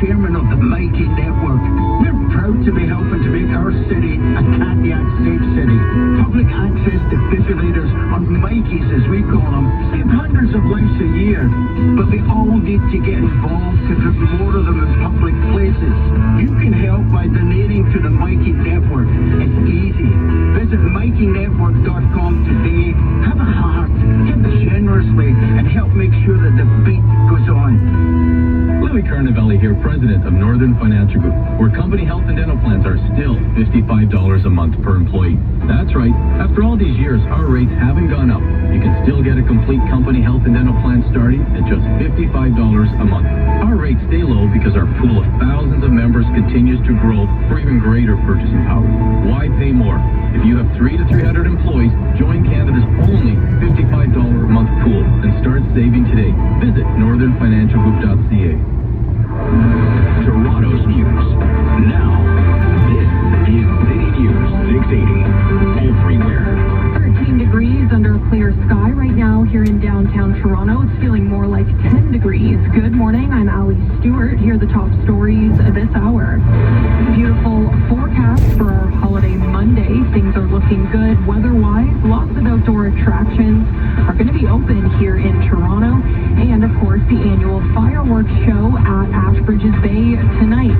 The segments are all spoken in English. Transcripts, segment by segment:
chairman of the Mikey Network. We're proud to be helping to make our city a cardiac safe city. Public access defibrillators, or Mikeys as we call them, save hundreds of lives a year. But we all need to get involved to put more of them in public places. You can help by donating to the Mikey Network. It's easy. Visit MikeyNetwork.com today. Have a heart, give generously, and help make sure that the beat goes on. Louis Carnavelli here, president of Northern Financial Group, where company health and dental plans are still $55 a month per employee. That's right. After all these years, our rates haven't gone up. You can still get a complete company health and dental plan starting at just $55 a month. Our rates stay low because our pool of thousands of members continues to grow for even greater purchasing power. Why pay more? If you have 300 to 300 employees, join Canada's only $55 a month pool and start saving today. Visit northernfinancialgroup.ca. Toronto's news. Now, this is City News 680. Everywhere. 13 degrees under a clear sky right now here in downtown Toronto. It's feeling more like 10 degrees. Good morning, I'm Ali Stewart. Here are the top stories this hour. Beautiful forecast for our holiday Monday. Things are looking good weather-wise. Lots of outdoor attractions are going to be open here in Toronto. And, of course, the annual fireworks show at Ashbridges Bay tonight.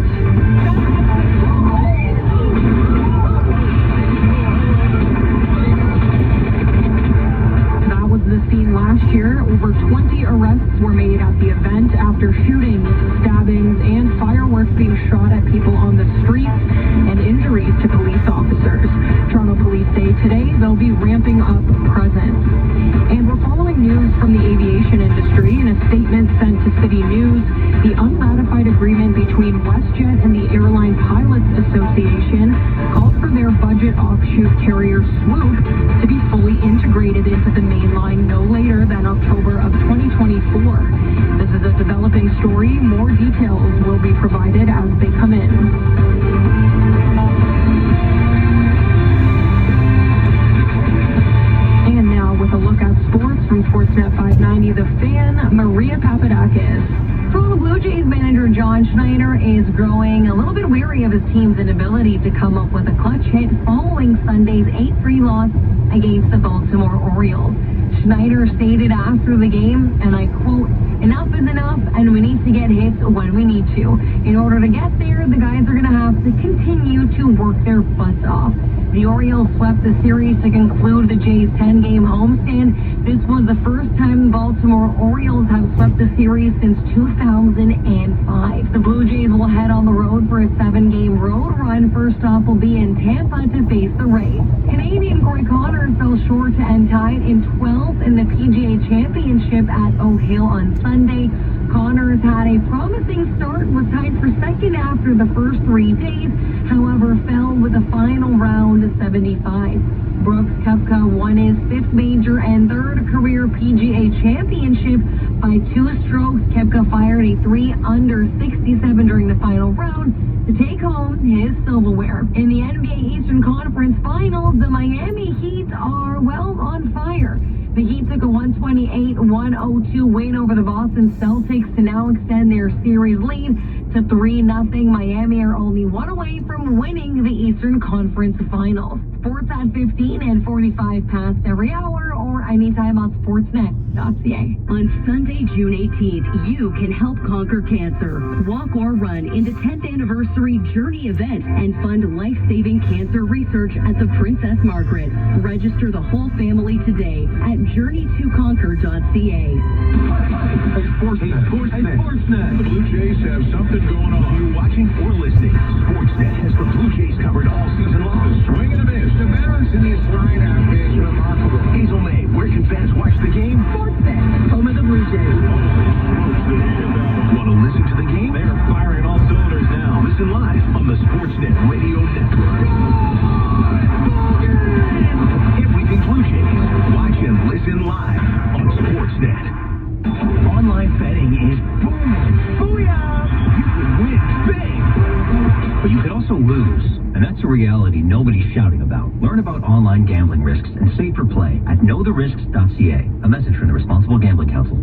That was the scene last year. Over 20 arrests were made at the event after shootings, stabbings, and fireworks being shot at people on the streets and injuries to police officers. Toronto Police say today they'll be ramping up presence. And we're following news from the aviation industry. In a statement sent to City News, the unratified agreement between WestJet and the Airline Pilots Association calls for their budget offshoot carrier Swoop to be fully integrated into the main line no later than October of 2024. This is a developing story. More details will be provided as they come in. And now with a look at sports from Sportsnet 590, the fan, Maria Papadakis. Toronto Blue Jays manager John Schneider is growing a little bit weary of his team's inability to come up with a clutch hit following Sunday's 8-3 loss against the Baltimore Orioles. Schneider stated after the game, and I quote, "Enough is enough, and we need to get hits when we need to. In order to get there, the guys are going to have to continue to work their butts off." The Orioles swept the series to conclude the Jays' 10-game homestand. This was the first time the Baltimore Orioles have swept the series since 2005. The Blue Jays will head on the road for a 7-game road run. First stop will be in Tampa to face the Rays. Canadian Corey Connors fell short to end tied in 12th in the PGA Championship at Oak Hill on Sunday. Connors had a promising start, was tied for second after the first 3 days, however fell with the final round of 75. Brooks Koepka won his 5th major and 3rd career PGA Championship by 2 strokes. Koepka fired a 3 under 67 during the final round to take home his silverware. In the NBA Eastern Conference Finals, the Miami Heat are, well, on fire. The Heat took a 128-102 win over the Boston Celtics to now extend their series lead to 3-0. Miami are only 1 away from winning the Eastern Conference Finals. Sports at 15 and 45 past every hour or anytime on sportsnet.ca. On Sunday, June 18th, you can help conquer cancer. Walk or run in the 10th anniversary Journey event and fund life-saving cancer research at the Princess Margaret. Register the whole family today at journey2conquer.ca. Sportsnet. The Blue Jays have something going on. You're watching or listening. Sportsnet has the Blue Jays covered all season long. The swing and a miss. The veterans in this lineup is remarkable. Hazel May, where can fans watch the game? Sportsnet, home of the Blue Jays. Want to listen to the game? They're firing all cylinders now. Listen live on the Sportsnet Radio Network. Everything Blue Jays. Watch and listen live on Sportsnet. Online betting is booming. Booyah! You can win big. But you could also lose. And that's a reality nobody's shouting about. Learn about online gambling risks and safer play at knowtherisks.ca. A message from the Responsible Gambling Council.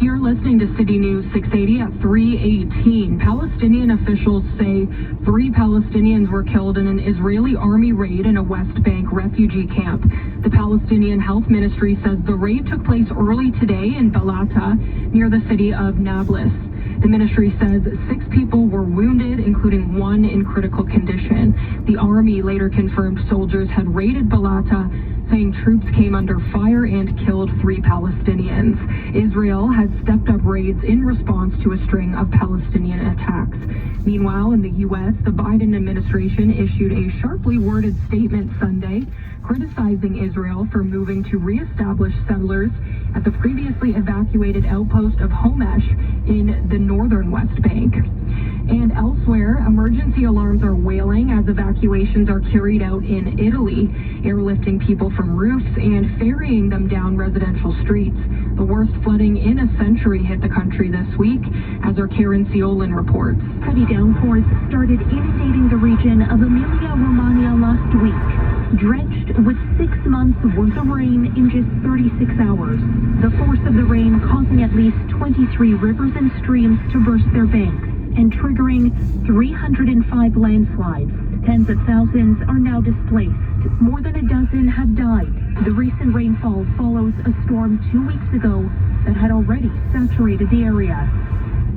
You're listening to City News 680 at 3:18. Palestinian officials say 3 Palestinians were killed in an Israeli army raid in a West Bank refugee camp. The Palestinian Health Ministry says the raid took place early today in Balata, near the city of Nablus. The ministry says 6 people were wounded, including 1 in critical condition. The army later confirmed soldiers had raided Balata, saying troops came under fire and killed 3 Palestinians. Israel has stepped up raids in response to a string of Palestinian attacks. Meanwhile, in the U.S., the Biden administration issued a sharply worded statement Sunday criticizing Israel for moving to reestablish settlers at the previously evacuated outpost of Homesh in the northern West Bank. And elsewhere, emergency alarms are wailing as evacuations are carried out in Italy, airlifting people from roofs and ferrying them down residential streets. The worst flooding in a century hit the country this week, as our Karen Ciolin reports. Heavy downpours started inundating the region of Emilia-Romagna last week, drenched with 6 months worth of rain in just 36 hours. The force of the rain causing at least 23 rivers and streams to burst their banks and triggering 305 landslides. Tens of thousands are now displaced. More than a dozen have died. The recent rainfall follows a storm 2 weeks ago that had already saturated the area.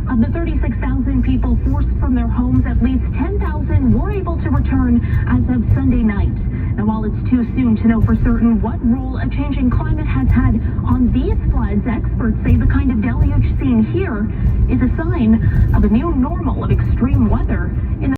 Of the 36,000 people forced from their homes, at least 10,000 were able to return as of Sunday night. Now, while it's too soon to know for certain what role a changing climate has had on these floods, experts say the kind of deluge seen here is a sign of a new normal of extreme weather in the